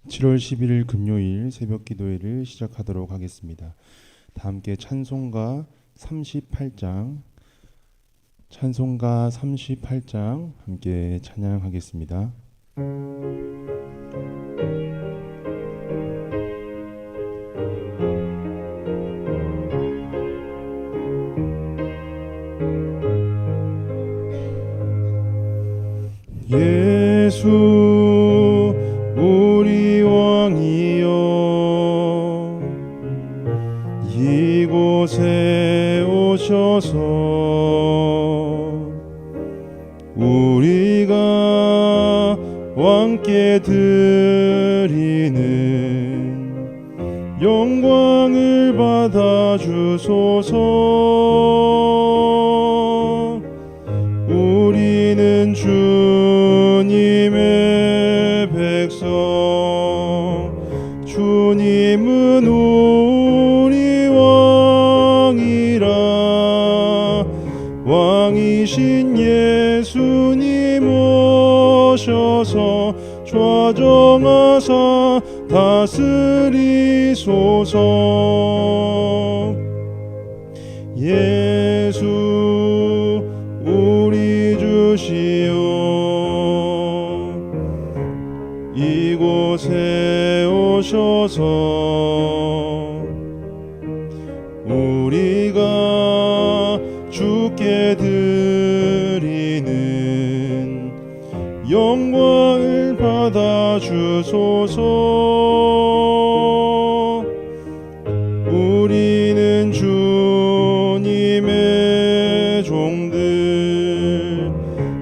7월 11일 금요일 새벽 기도회를 시작하도록 하겠습니다. 다 함께 찬송가 38장 함께 찬양하겠습니다. 예수 우리 왕이여 이곳에 오셔서 우리가 왕께 드리는 영광을 받아 주소서. 우리는 주님의 백성, 주님은 우리 왕이라. 왕이신 예수님 오셔서 좌정하사 다스리소서. 예수 우리 주시여 이곳에 오셔서 우리가 주께 드리는 영광을 받아 주소서. 우리는 주님의 종들,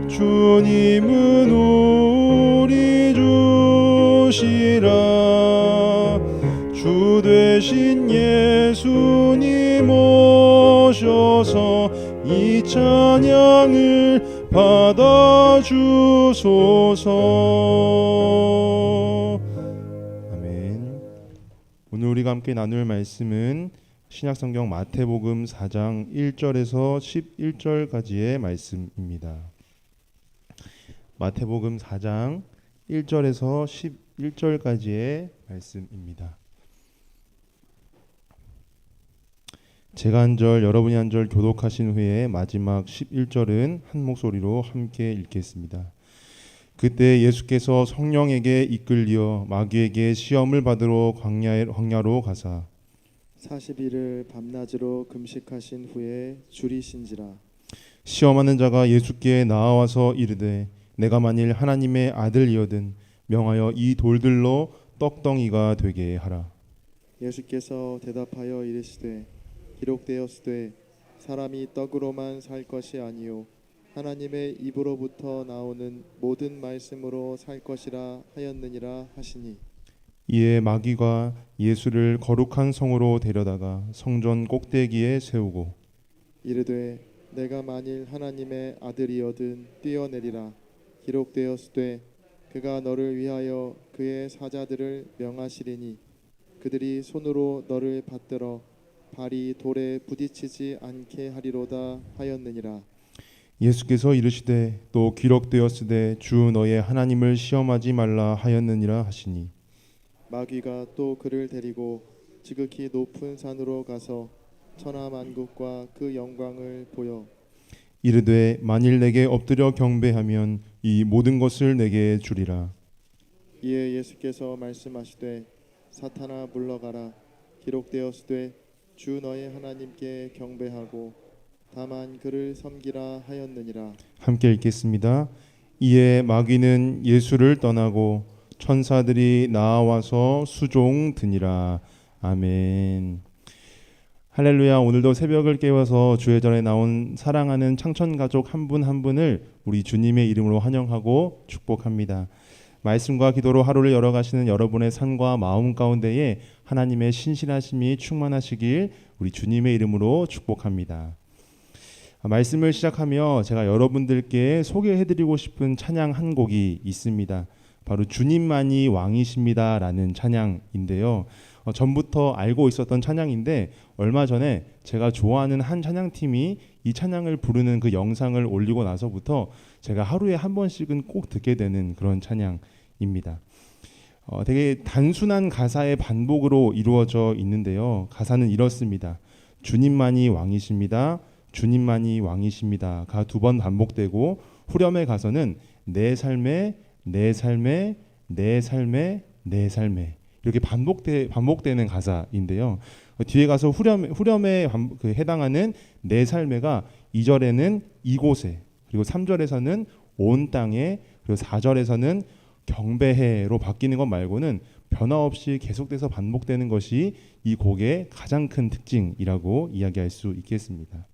주님은 우리 주시라. 주 되신 예수님 오셔서 이 찬양을 받아 주소서. 아멘. 오늘 우리가 함께 나눌 말씀은 신약성경 마태복음 4장 1절에서 11절까지의 말씀입니다. 마태복음 4장 1절에서 11절까지의 말씀입니다. 제가 한 절, 여러분이 한 절 교독하신 후에 마지막 11절은 한 목소리로 함께 읽겠습니다. 그때 예수께서 성령에게 이끌려 마귀에게 시험을 받으러 광야로 가사 40일을 밤낮으로 금식하신 후에 줄이신지라. 시험하는 자가 예수께 나와서 이르되 내가 만일 하나님의 아들이거든 명하여 이 돌들로 떡덩이가 되게 하라. 예수께서 대답하여 이르시되 기록되었으되 사람이 떡으로만 살 것이 아니요 하나님의 입으로부터 나오는 모든 말씀으로 살 것이라 하였느니라 하시니. 이에 마귀가 예수를 거룩한 성으로 데려다가 성전 꼭대기에 세우고 이르되 내가 만일 하나님의 아들이거든 뛰어내리라. 기록되었으되 그가 너를 위하여 그의 사자들을 명하시리니 그들이 손으로 너를 받들어 발이 돌에 부딪히지 않게 하리로다 하였느니라. 예수께서 이르시되 또 기록되었으되 주 너의 하나님을 시험하지 말라 하였느니라 하시니 마귀가 또 그를 데리고 지극히 높은 산으로 가서 천하만국과 그 영광을 보여 이르되 만일 내게 엎드려 경배하면 이 모든 것을 내게 주리라. 이에 예수께서 말씀하시되 사탄아 물러가라. 기록되었으되 주 너의 하나님께 경배하고 다만 그를 섬기라 하였느니라. 함께 읽겠습니다. 이에 마귀는 예수를 떠나고 천사들이 나와서 수종 드니라. 아멘. 할렐루야. 오늘도 새벽을 깨워서 주의 전에 나온 사랑하는 창천가족 한 분 한 분을 우리 주님의 이름으로 환영하고 축복합니다. 말씀과 기도로 하루를 열어가시는 여러분의 삶과 마음 가운데에 하나님의 신실하심이 충만하시길 우리 주님의 이름으로 축복합니다. 말씀을 시작하며 제가 여러분들께 소개해드리고 싶은 찬양 한 곡이 있습니다. 바로 주님만이 왕이십니다 라는 찬양인데요. 전부터 알고 있었던 찬양인데 얼마 전에 제가 좋아하는 한 찬양팀이 이 찬양을 부르는 그 영상을 올리고 나서부터 제가 하루에 한 번씩은 꼭 듣게 되는 그런 찬양입니다. 되게 단순한 가사의 반복으로 이루어져 있는데요. 가사는 이렇습니다. 주님만이 왕이십니다. 주님만이 왕이십니다가 2번 반복되고 후렴에 가서는 내 삶에 내 삶에 내 삶에 내 삶에 이렇게 반복되는 가사인데요. 뒤에 가서 후렴에 해당하는 내 삶에가 2절에는 이곳에, 그리고 3절에서는 온 땅에, 그리고 4절에서는 경배해로 바뀌는 것 말고는 변화 없이 계속돼서 반복되는 것이 이 곡의 가장 큰 특징이라고 이야기할 수 있겠습니다.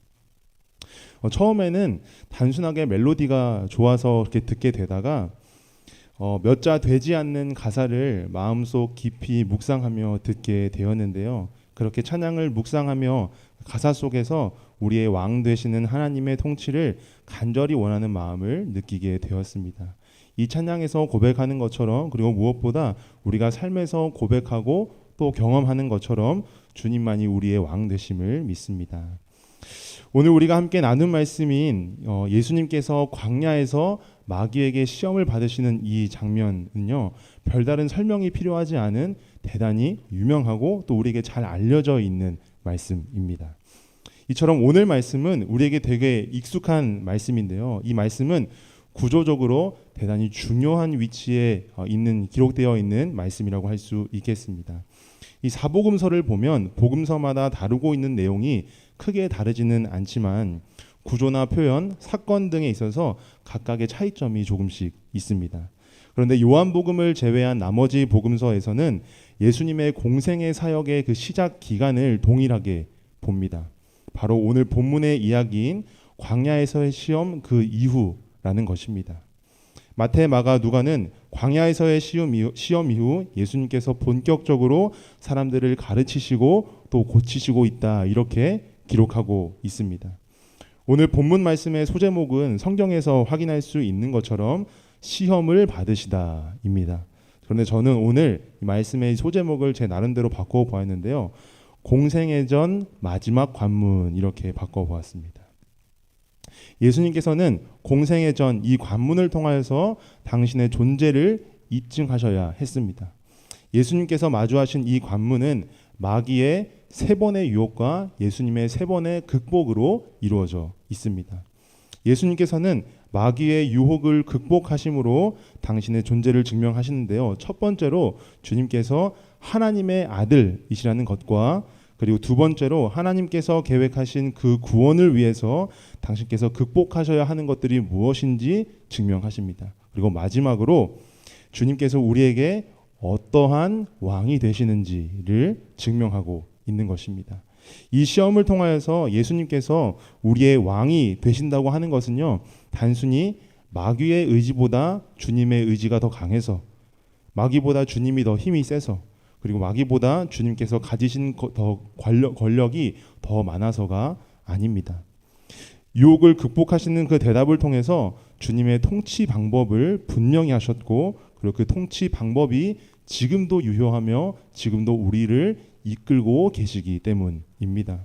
처음에는 단순하게 멜로디가 좋아서 이렇게 듣게 되다가 몇 자 되지 않는 가사를 마음속 깊이 묵상하며 듣게 되었는데요. 그렇게 찬양을 묵상하며 가사 속에서 우리의 왕 되시는 하나님의 통치를 간절히 원하는 마음을 느끼게 되었습니다. 이 찬양에서 고백하는 것처럼, 그리고 무엇보다 우리가 삶에서 고백하고 또 경험하는 것처럼 주님만이 우리의 왕 되심을 믿습니다. 오늘 우리가 함께 나눈 말씀인 예수님께서 광야에서 마귀에게 시험을 받으시는 이 장면은요, 별다른 설명이 필요하지 않은 대단히 유명하고 또 우리에게 잘 알려져 있는 말씀입니다. 이처럼 오늘 말씀은 우리에게 되게 익숙한 말씀인데요. 이 말씀은 구조적으로 대단히 중요한 위치에 기록되어 있는 말씀이라고 할 수 있겠습니다. 이 사복음서를 보면 복음서마다 다루고 있는 내용이 크게 다르지는 않지만 구조나 표현, 사건 등에 있어서 각각의 차이점이 조금씩 있습니다. 그런데 요한복음을 제외한 나머지 복음서에서는 예수님의 공생의 사역의 그 시작 기간을 동일하게 봅니다. 바로 오늘 본문의 이야기인 광야에서의 시험 그 이후라는 것입니다. 마태, 마가, 누가는 광야에서의 시험 이후 예수님께서 본격적으로 사람들을 가르치시고 또 고치시고 있다, 이렇게 기록하고 있습니다. 오늘 본문 말씀의 소제목은 성경에서 확인할 수 있는 것처럼 시험을 받으시다입니다. 그런데 저는 오늘 이 말씀의 소제목을 제 나름대로 바꿔보았는데요. 공생애 전 마지막 관문, 이렇게 바꿔보았습니다. 예수님께서는 공생애 전 이 관문을 통하여서 당신의 존재를 입증하셔야 했습니다. 예수님께서 마주하신 이 관문은 마귀의 3번의 유혹과 예수님의 3번의 극복으로 이루어져 있습니다. 예수님께서는 마귀의 유혹을 극복하심으로 당신의 존재를 증명하시는데요. 첫 번째로 주님께서 하나님의 아들이시라는 것과, 그리고 2번째로 하나님께서 계획하신 그 구원을 위해서 당신께서 극복하셔야 하는 것들이 무엇인지 증명하십니다. 그리고 마지막으로 주님께서 우리에게 어떠한 왕이 되시는지를 증명하고 있는 것입니다. 이 시험을 통하여서 예수님께서 우리의 왕이 되신다고 하는 것은요, 단순히 마귀의 의지보다 주님의 의지가 더 강해서, 마귀보다 주님이 더 힘이 세서, 그리고 마귀보다 주님께서 가지신 더 권력이 더 많아서가 아닙니다. 유혹을 극복하시는 그 대답을 통해서 주님의 통치 방법을 분명히 하셨고, 그리고 그 통치 방법이 지금도 유효하며 지금도 우리를 이끌고 계시기 때문입니다.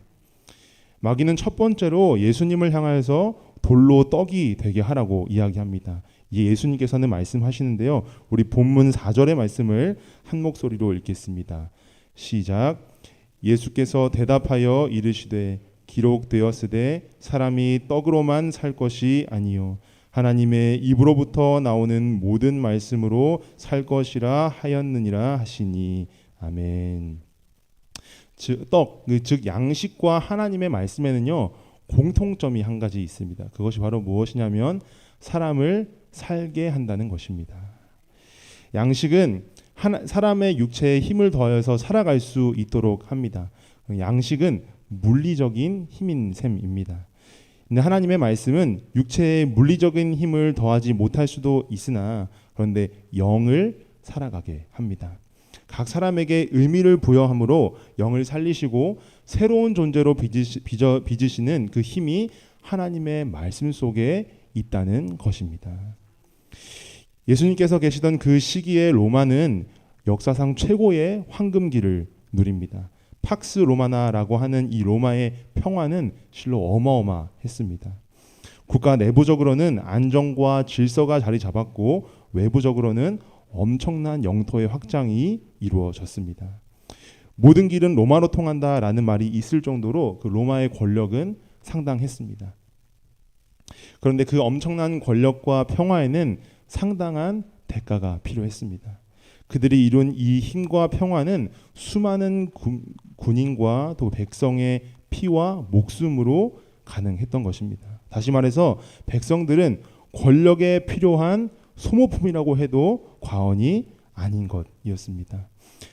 마귀는 첫 번째로 예수님을 향하여서 돌로 떡이 되게 하라고 이야기합니다. 이게 예수님께서는 말씀하시는데요. 우리 본문 4절의 말씀을 한 목소리로 읽겠습니다. 시작. 예수께서 대답하여 이르시되 기록되었으되 사람이 떡으로만 살 것이 아니요 하나님의 입으로부터 나오는 모든 말씀으로 살 것이라 하였느니라 하시니. 아멘. 즉 양식과 하나님의 말씀에는요, 공통점이 한 가지 있습니다. 그것이 바로 무엇이냐면 사람을 살게 한다는 것입니다. 양식은 사람의 육체에 힘을 더하여서 살아갈 수 있도록 합니다. 양식은 물리적인 힘인 셈입니다. 근데 하나님의 말씀은 육체에 물리적인 힘을 더하지 못할 수도 있으나, 그런데 영을 살아가게 합니다. 각 사람에게 의미를 부여함으로 영을 살리시고 새로운 존재로 빚으시는 그 힘이 하나님의 말씀 속에 있다는 것입니다. 예수님께서 계시던 그 시기에 로마는 역사상 최고의 황금기를 누립니다. 팍스 로마나라고 하는 이 로마의 평화는 실로 어마어마했습니다. 국가 내부적으로는 안정과 질서가 자리 잡았고 외부적으로는 엄청난 영토의 확장이 이루어졌습니다. 모든 길은 로마로 통한다라는 말이 있을 정도로 그 로마의 권력은 상당했습니다. 그런데 그 엄청난 권력과 평화에는 상당한 대가가 필요했습니다. 그들이 이룬 이 힘과 평화는 수많은 군인과 또 백성의 피와 목숨으로 가능했던 것입니다. 다시 말해서 백성들은 권력에 필요한 소모품이라고 해도 과언이 아닌 것이었습니다.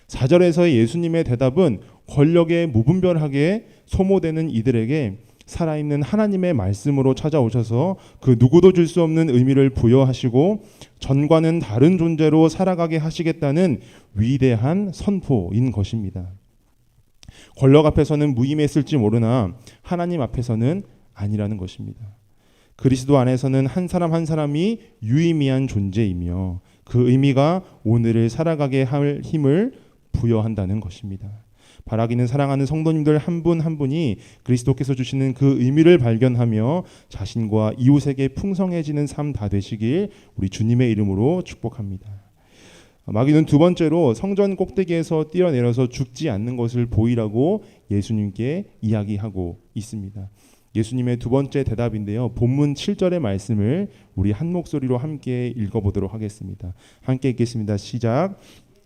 4절에서의 예수님의 대답은 권력에 무분별하게 소모되는 이들에게 살아있는 하나님의 말씀으로 찾아오셔서 그 누구도 줄 수 없는 의미를 부여하시고 전과는 다른 존재로 살아가게 하시겠다는 위대한 선포인 것입니다. 권력 앞에서는 무의미했을지 모르나 하나님 앞에서는 아니라는 것입니다. 그리스도 안에서는 한 사람 한 사람이 유의미한 존재이며 그 의미가 오늘을 살아가게 할 힘을 부여한다는 것입니다. 바라기는 사랑하는 성도님들 한 분 한 분이 그리스도께서 주시는 그 의미를 발견하며 자신과 이웃에게 풍성해지는 삶 다 되시길 우리 주님의 이름으로 축복합니다. 마귀는 두 번째로 성전 꼭대기에서 뛰어내려서 죽지 않는 것을 보이라고 예수님께 이야기하고 있습니다. 예수님의 두 번째 대답인데요. 본문 7절의 말씀을 우리 한 목소리로 함께 읽어보도록 하겠습니다. 함께 읽겠습니다. 시작.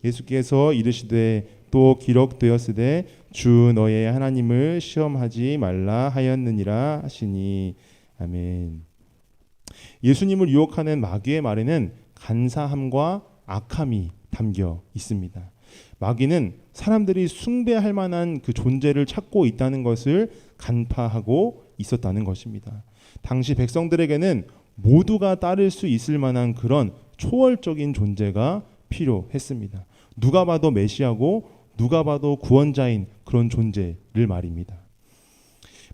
예수께서 이르시되 또 기록되었으되 주 너의 하나님을 시험하지 말라 하였느니라 하시니. 아멘. 예수님을 유혹하는 마귀의 말에는 간사함과 악함이 담겨 있습니다. 마귀는 사람들이 숭배할 만한 그 존재를 찾고 있다는 것을 간파하고 있었다는 것입니다. 당시 백성들에게는 모두가 따를 수 있을 만한 그런 초월적인 존재가 필요했습니다. 누가 봐도 메시아고 누가 봐도 구원자인 그런 존재를 말입니다.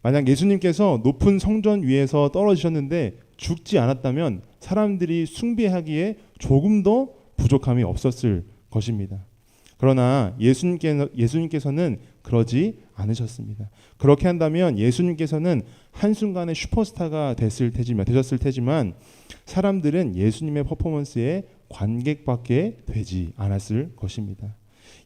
만약 예수님께서 높은 성전 위에서 떨어지셨는데 죽지 않았다면 사람들이 숭배하기에 조금 더 부족함이 없었을 것입니다. 그러나 예수님께서는 그러지 않으셨습니다. 그렇게 한다면 예수님께서는 한순간에 슈퍼스타가 되셨을 테지만 사람들은 예수님의 퍼포먼스에 관객밖에 되지 않았을 것입니다.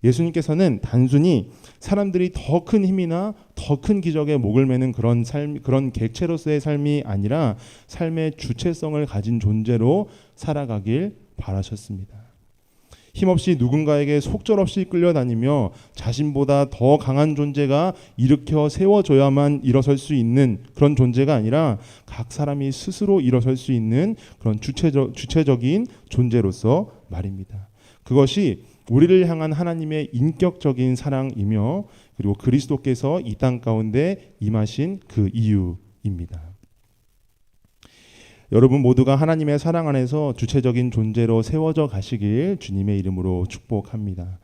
예수님께서는 단순히 사람들이 더 큰 힘이나 더 큰 기적에 목을 매는 그런 객체로서의 삶이 아니라 삶의 주체성을 가진 존재로 살아가길 바라셨습니다. 힘없이 누군가에게 속절없이 끌려다니며 자신보다 더 강한 존재가 일으켜 세워줘야만 일어설 수 있는 그런 존재가 아니라 각 사람이 스스로 일어설 수 있는 그런 주체적인 존재로서 말입니다. 그것이 우리를 향한 하나님의 인격적인 사랑이며 그리고 그리스도께서 이 땅 가운데 임하신 그 이유입니다. 여러분 모두가 하나님의 사랑 안에서 주체적인 존재로 세워져 가시길 주님의 이름으로 축복합니다.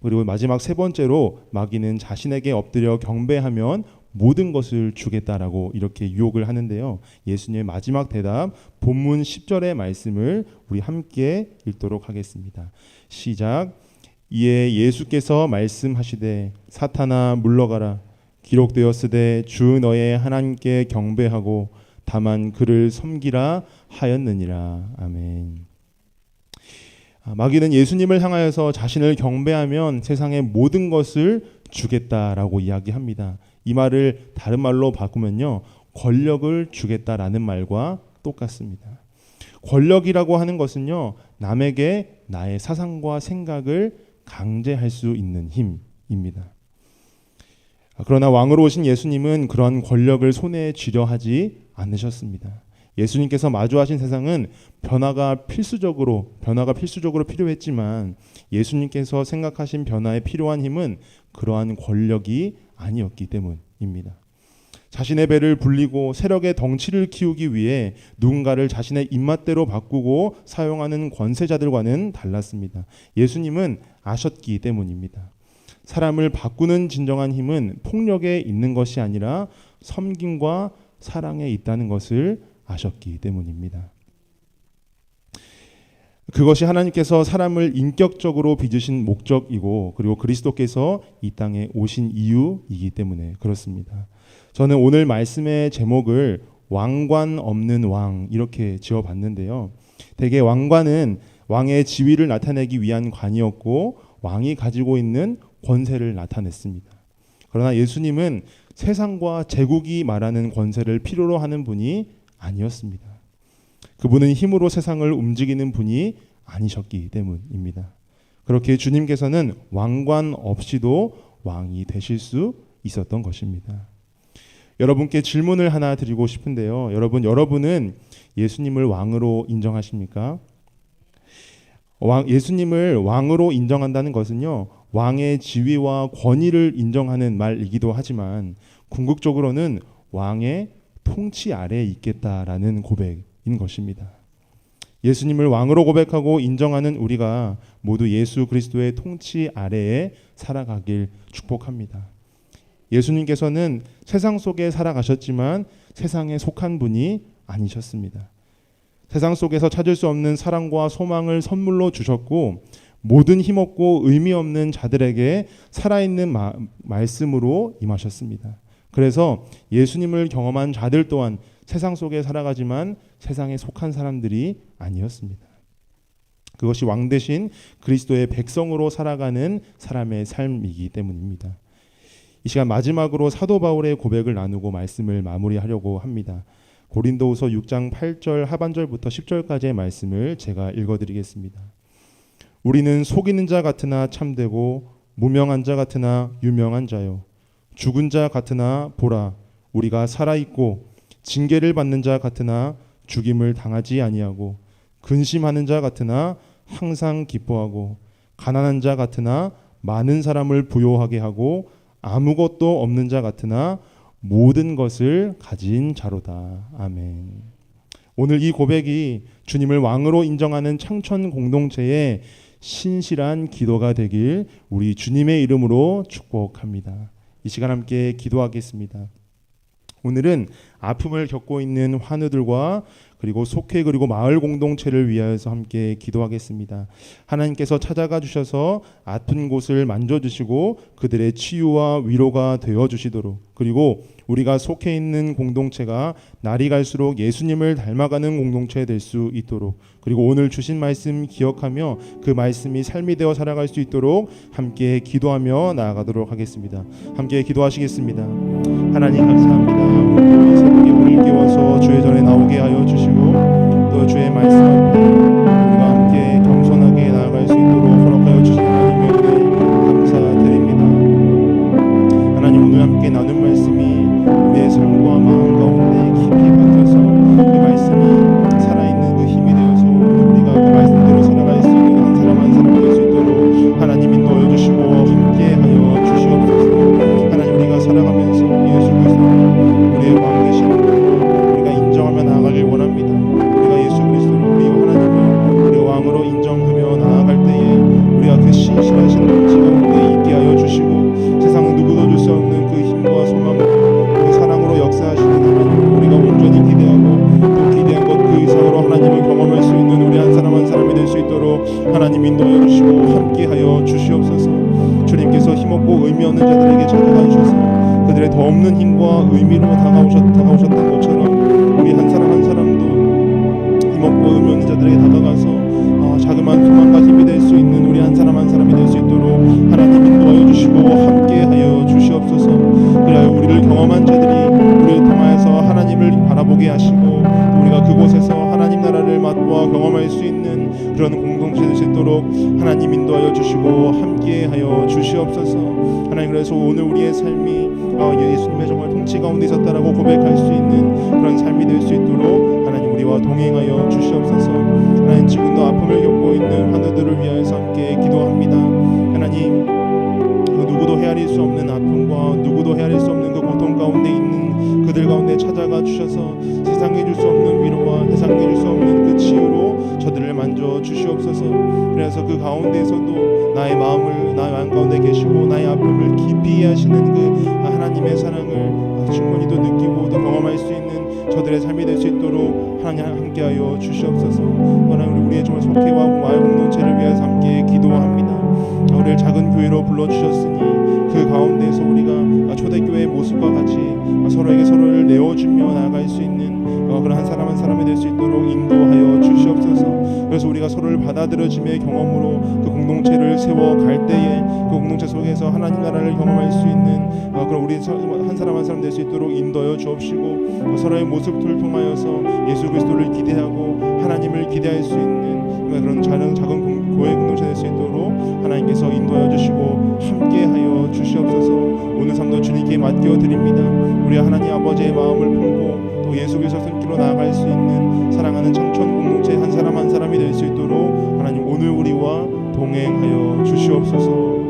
그리고 마지막 세 번째로 마귀는 자신에게 엎드려 경배하면 모든 것을 주겠다라고 이렇게 유혹을 하는데요. 예수님의 마지막 대답 본문 10절의 말씀을 우리 함께 읽도록 하겠습니다. 시작. 이에 예수께서 말씀하시되 사탄아 물러가라. 기록되었으되 주 너의 하나님께 경배하고 다만 그를 섬기라 하였느니라. 아멘. 마귀는 예수님을 향하여서 자신을 경배하면 세상의 모든 것을 주겠다라고 이야기합니다. 이 말을 다른 말로 바꾸면요, 권력을 주겠다라는 말과 똑같습니다. 권력이라고 하는 것은요, 남에게 나의 사상과 생각을 강제할 수 있는 힘입니다. 그러나 왕으로 오신 예수님은 그런 권력을 손에 쥐려 하지 않으셨습니다. 예수님께서 마주하신 세상은 변화가 필수적으로 필요했지만 예수님께서 생각하신 변화에 필요한 힘은 그러한 권력이 아니었기 때문입니다. 자신의 배를 불리고 세력의 덩치를 키우기 위해 누군가를 자신의 입맛대로 바꾸고 사용하는 권세자들과는 달랐습니다. 예수님은 아셨기 때문입니다. 사람을 바꾸는 진정한 힘은 폭력에 있는 것이 아니라 섬김과 사랑에 있다는 것을 아셨기 때문입니다. 그것이 하나님께서 사람을 인격적으로 빚으신 목적이고 그리고 그리스도께서 이 땅에 오신 이유이기 때문에 그렇습니다. 저는 오늘 말씀의 제목을 왕관 없는 왕 이렇게 지어봤는데요. 대개 왕관은 왕의 지위를 나타내기 위한 관이었고 왕이 가지고 있는 권세를 나타냈습니다. 그러나 예수님은 세상과 제국이 말하는 권세를 필요로 하는 분이 아니었습니다. 그분은 힘으로 세상을 움직이는 분이 아니셨기 때문입니다. 그렇게 주님께서는 왕관 없이도 왕이 되실 수 있었던 것입니다. 여러분께 질문을 하나 드리고 싶은데요. 여러분은 예수님을 왕으로 인정하십니까? 예수님을 왕으로 인정한다는 것은요, 왕의 지위와 권위를 인정하는 말이기도 하지만 궁극적으로는 왕의 통치 아래에 있겠다라는 고백인 것입니다. 예수님을 왕으로 고백하고 인정하는 우리가 모두 예수 그리스도의 통치 아래에 살아가길 축복합니다. 예수님께서는 세상 속에 살아가셨지만 세상에 속한 분이 아니셨습니다. 세상 속에서 찾을 수 없는 사랑과 소망을 선물로 주셨고 모든 힘없고 의미 없는 자들에게 살아있는 말씀으로 임하셨습니다. 그래서 예수님을 경험한 자들 또한 세상 속에 살아가지만 세상에 속한 사람들이 아니었습니다. 그것이 왕 대신 그리스도의 백성으로 살아가는 사람의 삶이기 때문입니다. 이 시간 마지막으로 사도 바울의 고백을 나누고 말씀을 마무리하려고 합니다. 고린도후서 6장 8절 하반절부터 10절까지의 말씀을 제가 읽어드리겠습니다. 우리는 속이는 자 같으나 참되고 무명한 자 같으나 유명한 자요 죽은 자 같으나 보라 우리가 살아있고 징계를 받는 자 같으나 죽임을 당하지 아니하고 근심하는 자 같으나 항상 기뻐하고 가난한 자 같으나 많은 사람을 부요하게 하고 아무것도 없는 자 같으나 모든 것을 가진 자로다. 아멘. 오늘 이 고백이 주님을 왕으로 인정하는 창천 공동체의 신실한 기도가 되길 우리 주님의 이름으로 축복합니다. 이 시간 함께 기도하겠습니다. 오늘은 아픔을 겪고 있는 환우들과 그리고 속회 그리고 마을 공동체를 위하여서 함께 기도하겠습니다. 하나님께서 찾아가 주셔서 아픈 곳을 만져주시고 그들의 치유와 위로가 되어주시도록, 그리고 우리가 속해 있는 공동체가 날이 갈수록 예수님을 닮아가는 공동체 될 수 있도록, 그리고 오늘 주신 말씀 기억하며 그 말씀이 삶이 되어 살아갈 수 있도록 함께 기도하며 나아가도록 하겠습니다. 함께 기도하시겠습니다. 하나님 감사합니다. 오늘 새벽에 우리를 깨워서 주의 전에 나오게 하여 주시고 또 주의 말씀 앞에 우리가 함께 겸손하게 나아갈 수 있도록 허락하여 주신 하나님의 은혜 감사드립니다. 하나님, 오늘 함께 나눈 말씀이 우리의 삶과 마음 가운데 깊이 박혀서 그 말씀이 살아있는 그 힘이 되어서 우리가 그 말씀대로 살아갈 수 있는 한 사람 한 사람 될 수 있도록 하나님 인도하여 주시고 함께하여 주시옵소서. 하나님, 우리가 살아가면서 예수 그리스도 우리의 왕 되신 분을 우리가 인정하며 나아가길 원합니다. 우리가 예수 그리스도를 우리 하나님을 우리 왕으로 인정하며 나아갈 때에 우리가 그 신실하신 통치 가운데 있게 하여 주시고 세상 누구도 줄 수 없는 그 힘과 소망을 그 사랑으로 역사하시는 하나님, 우리가 온전히 기대하고 또 기대한 것 그 이상으로 하나님을 경험할 수 있는 우리 한 사람 한 사람이 될 수 있도록 하나님 인도하여 주시고 함께하여 주시옵소서. 주님께서 힘없고 의미 없는 자들에게 찾아가 주셔서 그들의 더 없는 힘과 의미로 다가오셨던 것처럼 우리 한 사람 한 사람도 힘없고 의미 없는 자들에게 다가가서 자그마한 소망과 힘이 될 수 있는 우리 한 사람 한 사람이 될 수 있도록 하나님 인도하여 주시고 함께하여 주시옵소서. 그리하여 우리를 경험한 자들이 우리를 통하여서 하나님을 바라보게 하시고 우리가 그곳에서 하나님 나라를 맛보아 경험할 수 있는 그런 공동체 될 수 있도록 하나님 인도하여 주시고 함께하여 주시옵소서. 하나님, 그래서 오늘 우리의 삶이 예수님의 정말 통치 가운데 있었다라고 고백할 수 있는 그런 삶이 될 수 있도록 하나님 우리와 동행하여 주시옵소서. 하나님, 지금도 아픔을 겪고 있는 환우들을 위하여서 함께 기도합니다. 하나님, 그 누구도 헤아릴 수 없는 아픔과 누구도 헤아릴 수 없는 그 고통 가운데 있는 그들 가운데 찾아가 주셔서 세상에 줄 수 없는 위로와 세상에 줄 수 없는 그 치유로 저들을 만져 주시옵소서. 그래서 그 가운데에서도 나의 마음 가운데 계시고 나의 아픔을 깊이 이해하시는 그 하나님의 사랑을 충분히 또 느끼고 또 경험할 수 있는 저들의 삶이 될 수 있도록 하나님 함께하여 주시옵소서. 하나님, 우리의 정말 속회와 마을 공동체를 위해서 함께 기도합니다. 우리를 작은 교회로 불러주셨으니 그 가운데에서 우리가 초대교회의 모습과 같이 서로에게 서로를 내어주며 나아갈 수 있는 그런 한 사람 한 사람이 될 수 있도록 인도하여 주시옵소서. 그래서 우리가 서로를 받아들여짐의 경험으로 그 공동체를 세워갈 때에 그 공동체 속에서 하나님 나라를 경험할 수 있는 그런 우리 한 사람 한 사람 될 수 있도록 인도하여 주옵시고, 서로의 모습을 통하여서 예수 그리스도를 기대하고 하나님을 기대할 수 있는 그런 작은 교회 공동체 될 수 있도록 하나님께서 인도하여 주시고 함께하여 주시옵소서. 오늘 삶도 주님께 맡겨 드립니다. 우리 하나님 아버지의 마음을 품고 또 예수 그리스도 손길로 나아갈 수 있는 사랑하는 청천 공동체 한 사람 한 사람이 될 수 있도록 하나님 오늘 우리와 동행하여 주시옵소서.